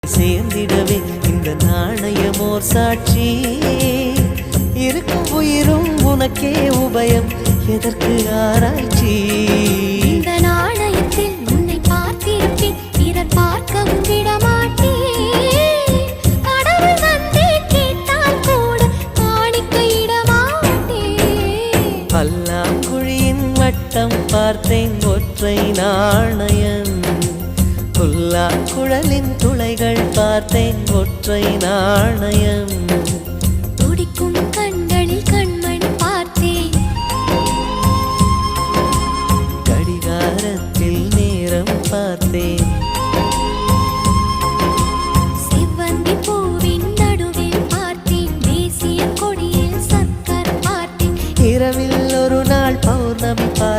சேர்ந்திடவே இந்த நாணயமோர் சாட்சி. இருக்கும் உயிரும் உனக்கே உபயம், எதற்கு ஆராய்ச்சி? இந்த நாணயத்தில் உன்னை பார்த்திருப்பேன், பிறர் பார்க்கவும் விடமாட்டேன். கடவுள் வந்தே கேட்டால் கூட காணிக்கையிடமாட்டேன். பல்லாங்குழியின் வட்டம் பார்த்தேன், ஒற்றை நாணயம். புல்லாங்குழலின் துளைகள் பார்த்தேன், ஒற்றை நாணயம். துடிக்கும் கண்களில் கண்மணி பார்த்தேன், கடிகாரத்தில் நேரம் பார்த்தேன். செவ்வந்தி பூவின் நடுவில் பார்த்தேன், தேசிய கொடியில் சக்கரம் பார்த்தேன். இரவில் ஒரு நாள் பௌர்ணமி பார்த்தேன்.